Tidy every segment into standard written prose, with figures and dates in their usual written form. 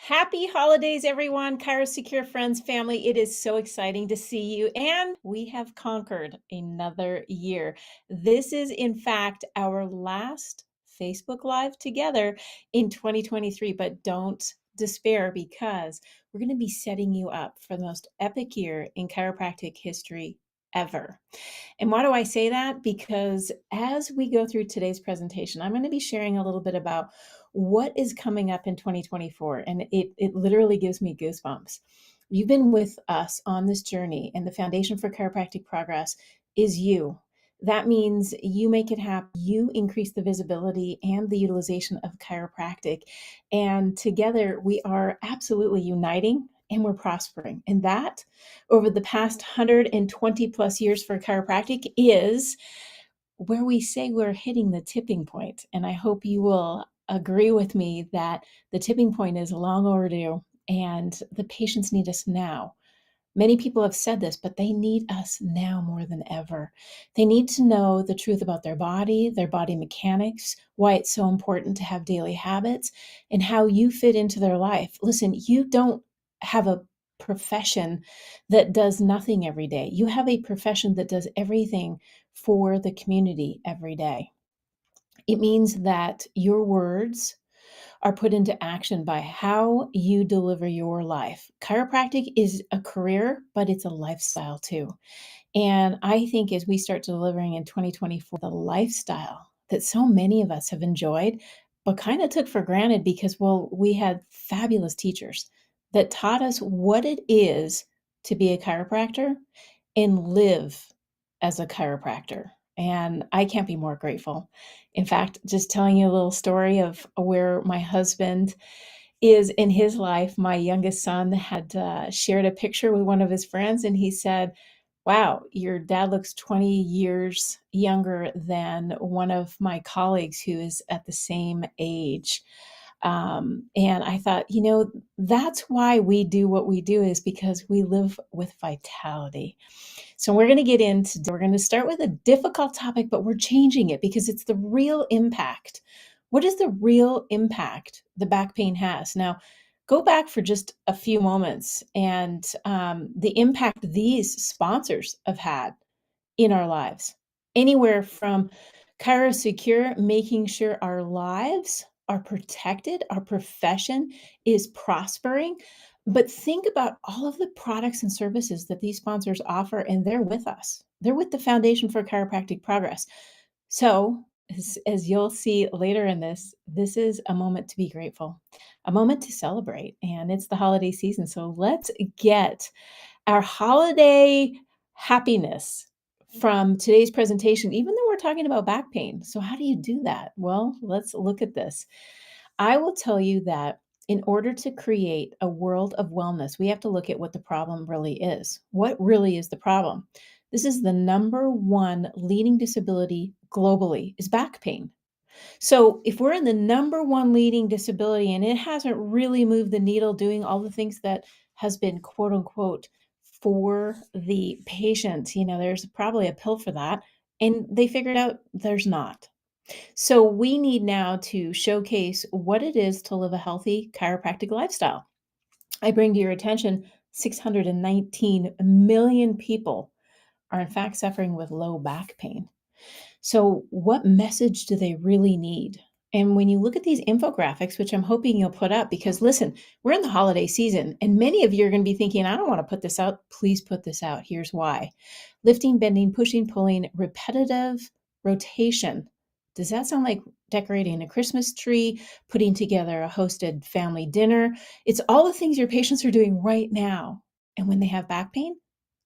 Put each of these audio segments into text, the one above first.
Happy holidays, everyone. ChiroSecure friends, family. It is so exciting to see you. And we have conquered another year. This is, in fact, our last Facebook Live together in 2023. But don't despair because we're going to be setting you up for the most epic year in chiropractic history ever. And why do I say that? Because as we go through today's presentation, I'm going to be sharing a little bit about what is coming up in 2024. And it literally gives me goosebumps. You've been with us on this journey, and the foundation for chiropractic progress is you. That means you make it happen. You increase the visibility and the utilization of chiropractic. And together we are absolutely uniting and we're prospering. And that over the past 120 plus years for chiropractic is where we say we're hitting the tipping point. And I hope you will agree with me that the tipping point is long overdue and the patients need us now. Many people have said this, but they need us now more than ever. They need to know the truth about their body mechanics, why it's so important to have daily habits, and how you fit into their life. Listen, you don't have a profession that does nothing every day. You have a profession that does everything for the community every day. It means that your words are put into action by how you deliver your life. Chiropractic is a career, but it's a lifestyle too. And I think as we start delivering in 2024, the lifestyle that so many of us have enjoyed, but kind of took for granted because, well, we had fabulous teachers that taught us what it is to be a chiropractor and live as a chiropractor. And I can't be more grateful. In fact, just telling you a little story of where my husband is in his life. My youngest son had shared a picture with one of his friends, and he said, "Wow, your dad looks 20 years younger than one of my colleagues who is at the same age." And I thought, that's why we do what we do, is because we live with vitality. So we're going to start with a difficult topic, but we're changing it because it's the real impact. What is the real impact the back pain has? Now, go back for just a few moments and the impact these sponsors have had in our lives. Anywhere from ChiroSecure, making sure our lives are protected, our profession is prospering. But think about all of the products and services that these sponsors offer, and they're with us. They're with the Foundation for Chiropractic Progress. So, as you'll see later in this is a moment to be grateful, a moment to celebrate, and it's the holiday season. So, let's get our holiday happiness from today's presentation, even though we're talking about back pain. So, how do you do that? Well, let's look at this. I will tell you that in order to create a world of wellness, we have to look at what the problem really is. What really is the problem? This is the number one leading disability globally is back pain. So if we're in the number one leading disability and it hasn't really moved the needle doing all the things that has been quote unquote for the patient, there's probably a pill for that. And they figured out there's not. So we need now to showcase what it is to live a healthy chiropractic lifestyle. I bring to your attention 619 million people are in fact suffering with low back pain. So, what message do they really need? And when you look at these infographics, which I'm hoping you'll put up, because listen, we're in the holiday season, and many of you are going to be thinking, I don't want to put this out. Please put this out. Here's why: lifting, bending, pushing, pulling, repetitive rotation. Does that sound like decorating a Christmas tree, putting together a hosted family dinner? It's all the things your patients are doing right now. And when they have back pain,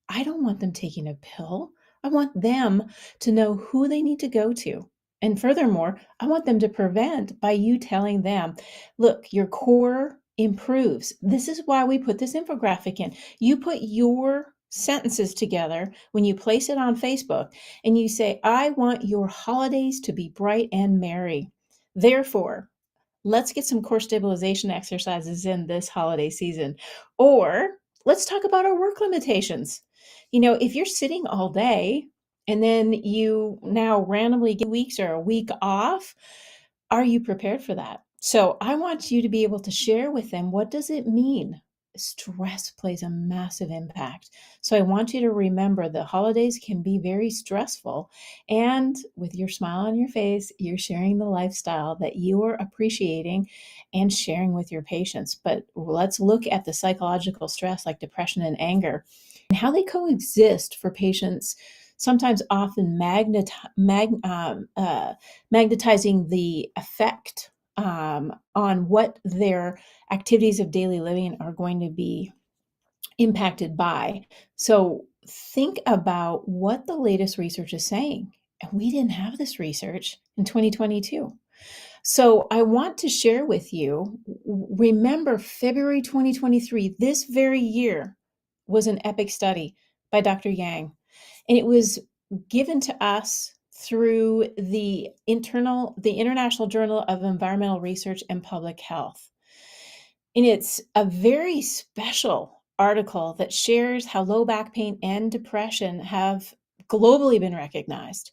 I don't want them taking a pill. I want them to know who they need to go to. And furthermore, I want them to prevent by you telling them, look, your core improves. This is why we put this infographic in. You put your sentences together when you place it on Facebook and you say, I want your holidays to be bright and merry. Therefore, let's get some core stabilization exercises in this holiday season. Or let's talk about our work limitations. If you're sitting all day and then you now randomly get weeks or a week off, are you prepared for that? So I want you to be able to share with them, what does it mean? Stress plays a massive impact. So I want you to remember the holidays can be very stressful. And with your smile on your face, you're sharing the lifestyle that you are appreciating and sharing with your patients. But let's look at the psychological stress like depression and anger and how they coexist for patients, sometimes often magnetizing the effect on what their activities of daily living are going to be impacted by. So think about what the latest research is saying. And we didn't have this research in 2022. So I want to share with you, remember February 2023, this very year was an epic study by Dr. Yang. And it was given to us through the International Journal of Environmental Research and Public Health. And it's a very special article that shares how low back pain and depression have globally been recognized.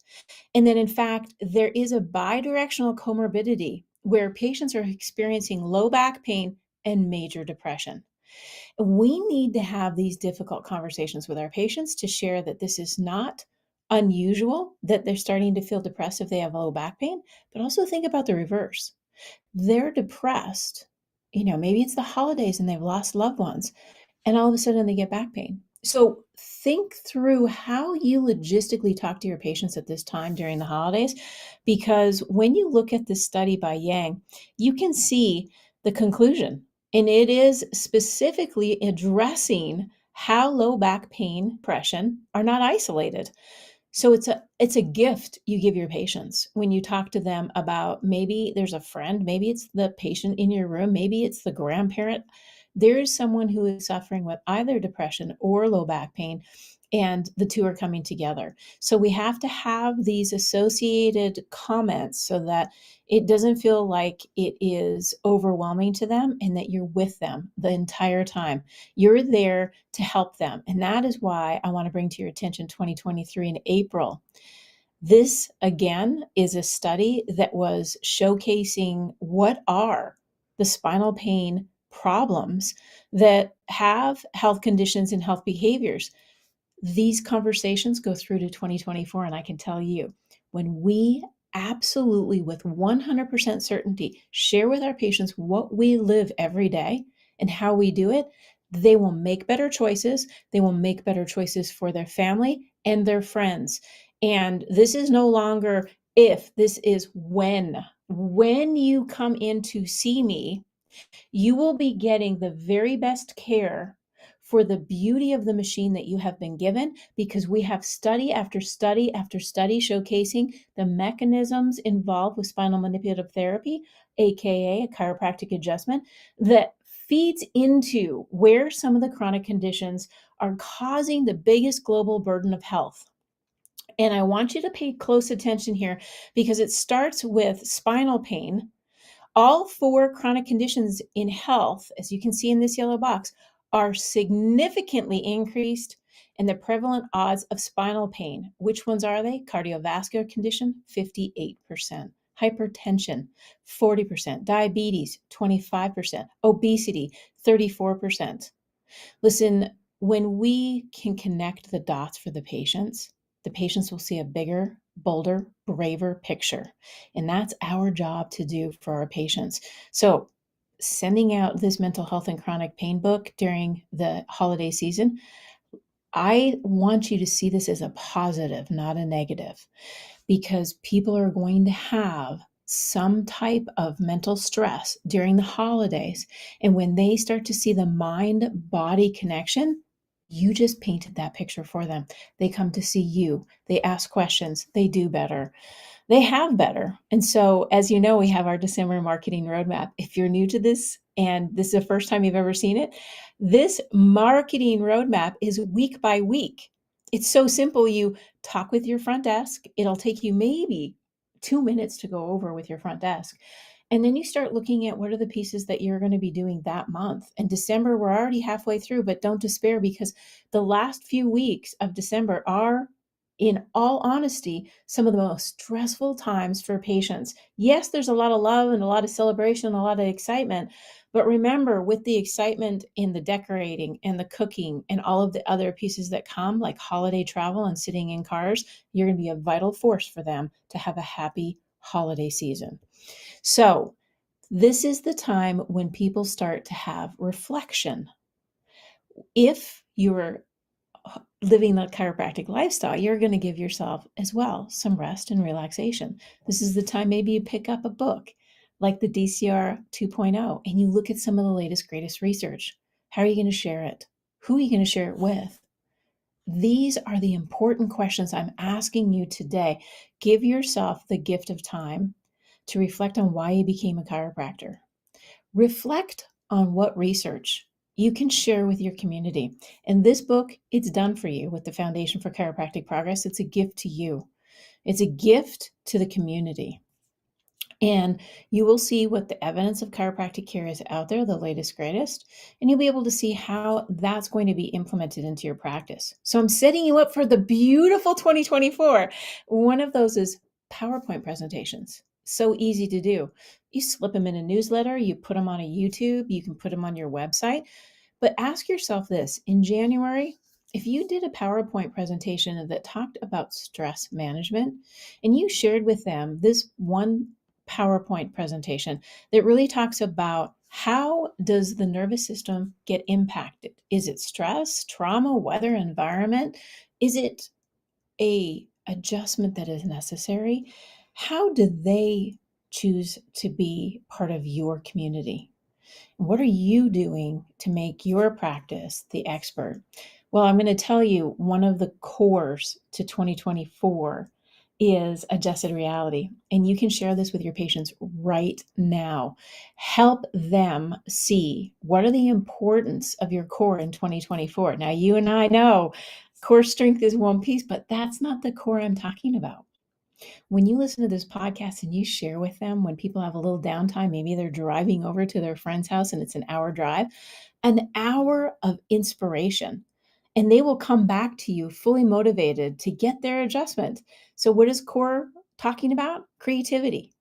And then, in fact, there is a bidirectional comorbidity where patients are experiencing low back pain and major depression. We need to have these difficult conversations with our patients to share that this is not unusual, that they're starting to feel depressed if they have low back pain, but also think about the reverse. They're depressed. Maybe it's the holidays and they've lost loved ones, and all of a sudden they get back pain. So think through how you logistically talk to your patients at this time during the holidays, because when you look at this study by Yang, you can see the conclusion, and it is specifically addressing how low back pain, depression are not isolated. So it's a gift you give your patients when you talk to them about, maybe there's a friend, maybe it's the patient in your room, maybe it's the grandparent. There is someone who is suffering with either depression or low back pain, and the two are coming together. So we have to have these associated comments so that it doesn't feel like it is overwhelming to them, and that you're with them the entire time. You're there to help them. And that is why I want to bring to your attention 2023 in April. This, again, is a study that was showcasing what are the spinal pain problems that have health conditions and health behaviors. These conversations go through to 2024, and I can tell you, when we absolutely, with 100% certainty, share with our patients what we live every day and how we do it, they will make better choices. They will make better choices for their family and their friends. And this is no longer if, this is when. When you come in to see me, you will be getting the very best care for the beauty of the machine that you have been given, because we have study after study after study showcasing the mechanisms involved with spinal manipulative therapy, aka a chiropractic adjustment, that feeds into where some of the chronic conditions are causing the biggest global burden of health. And I want you to pay close attention here, because it starts with spinal pain. All four chronic conditions in health, as you can see in this yellow box, are significantly increased in the prevalent odds of spinal pain. Which ones are they? Cardiovascular condition, 58%. Hypertension, 40%. Diabetes, 25%. Obesity, 34%. Listen, when we can connect the dots for the patients will see a bigger, bolder, braver picture. And that's our job to do for our patients. So, sending out this mental health and chronic pain book during the holiday season, I want you to see this as a positive, not a negative, because people are going to have some type of mental stress during the holidays. And when they start to see the mind body connection, you just painted that picture for them. They come to see you, they ask questions, they do better, they have better. And so, as you know, we have our December marketing roadmap. If you're new to this and this is the first time you've ever seen it, this marketing roadmap is week by week. It's so simple. You talk with your front desk. It'll take you maybe 2 minutes to go over with your front desk. And then you start looking at what are the pieces that you're going to be doing that month. And December, we're already halfway through, but don't despair, because the last few weeks of December are in all honesty, some of the most stressful times for patients. Yes, there's a lot of love and a lot of celebration and a lot of excitement, but remember, with the excitement in the decorating and the cooking and all of the other pieces that come, like holiday travel and sitting in cars, you're going to be a vital force for them to have a happy holiday season. So, this is the time when people start to have reflection. If you're living the chiropractic lifestyle, you're going to give yourself as well some rest and relaxation. This is the time maybe you pick up a book like the DCR 2.0 and you look at some of the latest, greatest research. How are you going to share it? Who are you going to share it with? These are the important questions I'm asking you today. Give yourself the gift of time to reflect on why you became a chiropractor. Reflect on what research you can share with your community. And this book, it's done for you with the Foundation for Chiropractic Progress. It's a gift to you. It's a gift to the community. And you will see what the evidence of chiropractic care is out there, the latest, greatest, and you'll be able to see how that's going to be implemented into your practice. So I'm setting you up for the beautiful 2024. One of those is PowerPoint presentations. So easy to do. You slip them in a newsletter, you put them on a YouTube, you can put them on your website. But ask yourself this in January, if you did a PowerPoint presentation that talked about stress management and you shared with them this one PowerPoint presentation that really talks about how does the nervous system get impacted? Is it stress, trauma, weather, environment? Is it a adjustment that is necessary? How do they choose to be part of your community? What are you doing to make your practice the expert? Well, I'm going to tell you one of the cores to 2024 is adjusted reality. And you can share this with your patients right now. Help them see what are the importance of your core in 2024. Now, you and I know core strength is one piece, but that's not the core I'm talking about. When you listen to this podcast and you share with them when people have a little downtime, maybe they're driving over to their friend's house and it's an hour of inspiration, and they will come back to you fully motivated to get their adjustment. So, what is CORE talking about? Creativity.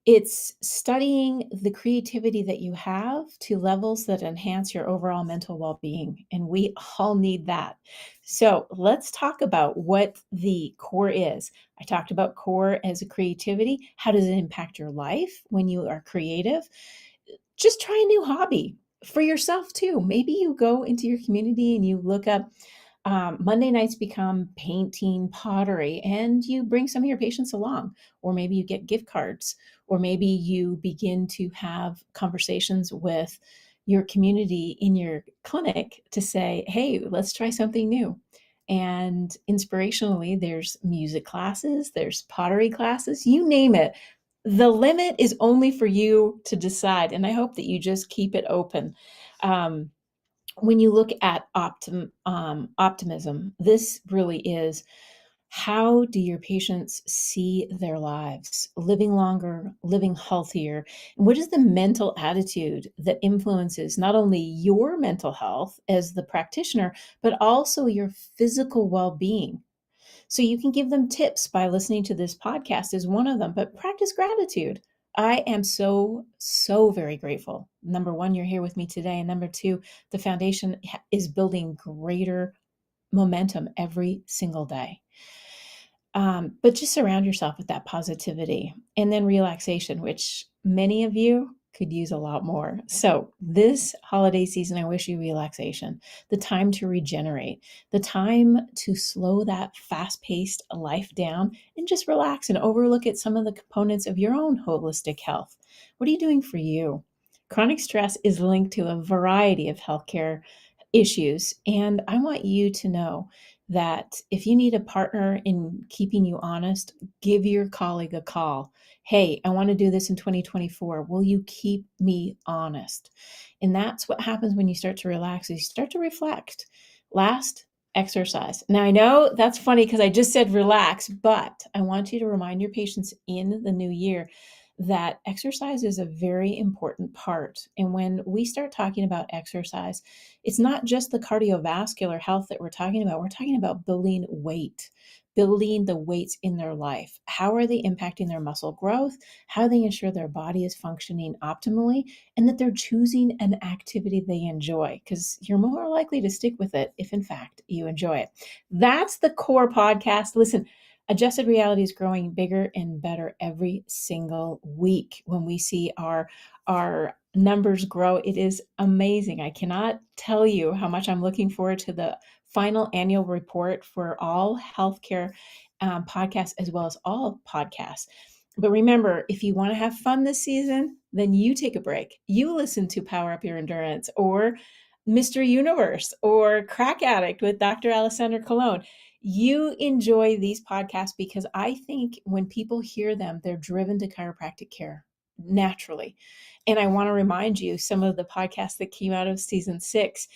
It's studying the creativity that you have to levels that enhance your overall mental well being. And we all need that. So let's talk about what the core is. I talked about core as a creativity. How does it impact your life when you are creative? Just try a new hobby for yourself too. Maybe you go into your community and you look up Monday nights become painting, pottery, and you bring some of your patients along. Or maybe you get gift cards, or maybe you begin to have conversations with your community in your clinic to say, hey, let's try something new. And inspirationally, there's music classes, there's pottery classes, you name it. The limit is only for you to decide. And I hope that you just keep it open. When you look at optimism, this really is how do your patients see their lives, living longer, living healthier? And what is the mental attitude that influences not only your mental health as the practitioner, but also your physical well being? So you can give them tips by listening to this podcast is one of them, but practice gratitude. I am so very grateful. Number one, you're here with me today. And number two, the foundation is building greater momentum every single day. But just surround yourself with that positivity and then relaxation, which many of you could use a lot more. So, this holiday season, I wish you relaxation, the time to regenerate, the time to slow that fast paced life down and just relax and overlook at some of the components of your own holistic health. What are you doing for you? Chronic stress is linked to a variety of healthcare issues. And I want you to know that if you need a partner in keeping you honest, give your colleague a call. Hey, I want to do this in 2024. Will you keep me honest? And that's what happens when you start to relax, is you start to reflect. Last, exercise. Now I know that's funny because I just said relax, but I want you to remind your patients in the new year that exercise is a very important part. And when we start talking about exercise, it's not just the cardiovascular health that we're talking about. We're talking about building weight, building the weights in their life? How are they impacting their muscle growth? How do they ensure their body is functioning optimally and that they're choosing an activity they enjoy? Because you're more likely to stick with it if, in fact, you enjoy it. That's the core podcast. Listen, Adjusted Reality is growing bigger and better every single week. When we see our numbers grow, it is amazing. I cannot tell you how much I'm looking forward to the final annual report for all healthcare podcasts, as well as all podcasts. But remember, if you want to have fun this season, then you take a break. You listen to Power Up Your Endurance or Mr. Universe or Crack Addict with Dr. Alessandra Colon. You enjoy these podcasts because I think when people hear them, they're driven to chiropractic care naturally. And I want to remind you some of the podcasts that came out of season 6.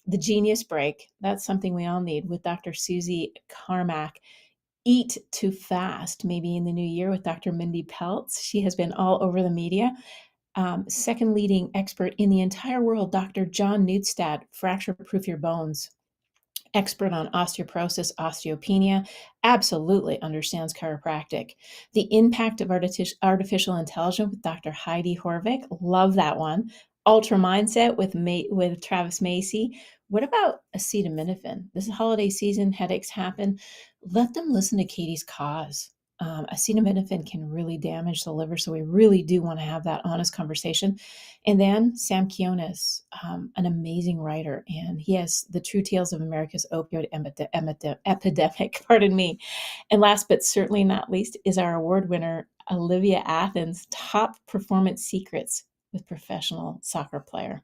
The Genius Break, that's something we all need, with Dr. Susie Carmack. Eat to Fast, maybe in the new year, with Dr. Mindy Peltz. She has been all over the media. Second leading expert in the entire world, Dr. John Neutstadt, Fracture Proof Your Bones. Expert on osteoporosis, osteopenia, absolutely understands chiropractic. The Impact of Artificial Intelligence with Dr. Heidi Horvick, love that one. Ultra Mindset with Travis Macy. What about acetaminophen? This holiday season, headaches happen. Let them listen to Katie's Cause. Acetaminophen can really damage the liver, so we really do want to have that honest conversation. And then Sam Kionis, an amazing writer, and he has the True Tales of America's Opioid Epidemic, pardon me. And last but certainly not least is our award winner, Olivia Athens, Top Performance Secrets with Professional Soccer Player.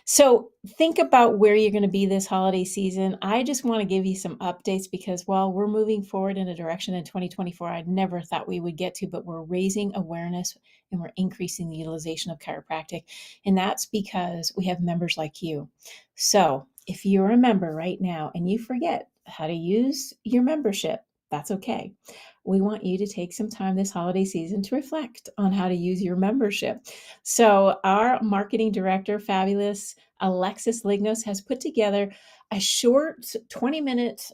So think about where you're going to be this holiday season. I just want to give you some updates because while we're moving forward in a direction in 2024 I never thought we would get to, but we're raising awareness and we're increasing the utilization of chiropractic. And that's because we have members like you. So if you're a member right now and you forget how to use your membership, that's okay. We want you to take some time this holiday season to reflect on how to use your membership. So our marketing director, fabulous Alexis Lignos, has put together a short 20-minute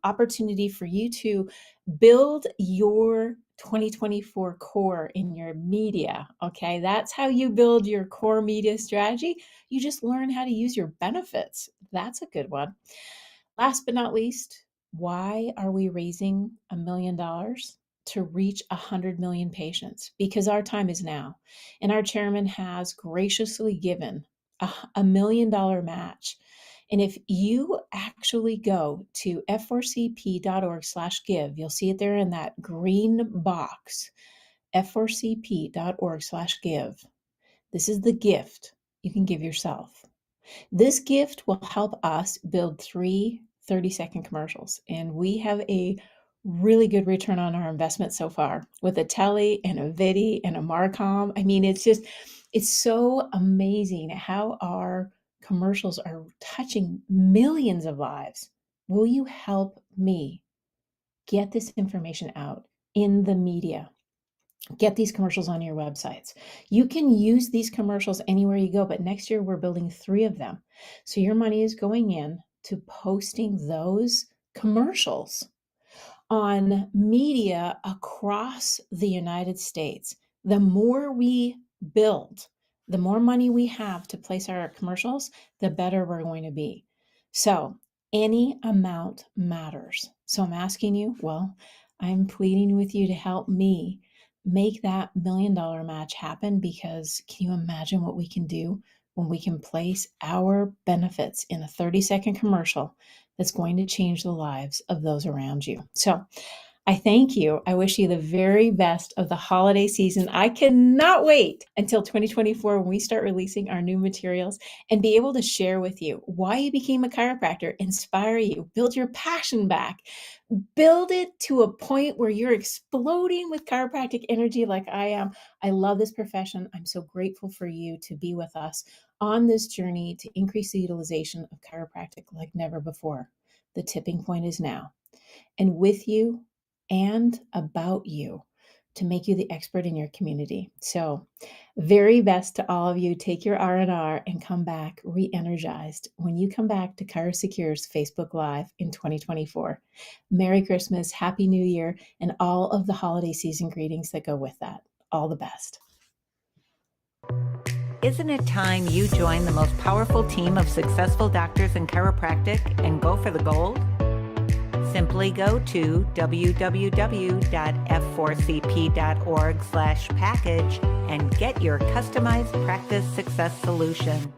opportunity for you to build your 2024 core in your media. Okay, that's how you build your core media strategy. You just learn how to use your benefits. That's a good one. Last but not least, why are we raising $1 million to reach 100 million patients? Because our time is now. And our chairman has graciously given a $1 million match. And if you actually go to f4cp.org/give, you'll see it there in that green box, f4cp.org/give. This is the gift you can give yourself. This gift will help us build 3 30-second commercials, and we have a really good return on our investment so far with a Telly and a Vidi and a Marcom. I mean, it's so amazing how our commercials are touching millions of lives. Will you help me get this information out in the media? Get these commercials on your websites. You can use these commercials anywhere you go, but next year we're building 3 of them. So your money is going in to posting those commercials on media across the United States. The more we build, the more money we have to place our commercials, the better we're going to be. So any amount matters. So I'm asking you, I'm pleading with you to help me make that $1 million match happen, because can you imagine what we can do when we can place our benefits in a 30-second commercial that's going to change the lives of those around you? So I thank you. I wish you the very best of the holiday season. I cannot wait until 2024 when we start releasing our new materials and be able to share with you why you became a chiropractor, inspire you, build your passion back, build it to a point where you're exploding with chiropractic energy like I am. I love this profession. I'm so grateful for you to be with us on this journey to increase the utilization of chiropractic like never before. The tipping point is now. And with you and about you, to make you the expert in your community. So, very best to all of you. Take your R&R and come back re-energized when you come back to ChiroSecure's Facebook Live in 2024. Merry Christmas, Happy New Year, and all of the holiday season greetings that go with that. All the best. Isn't it time you join the most powerful team of successful doctors in chiropractic and go for the gold? Simply go to www.f4cp.org/package and get your customized practice success solution.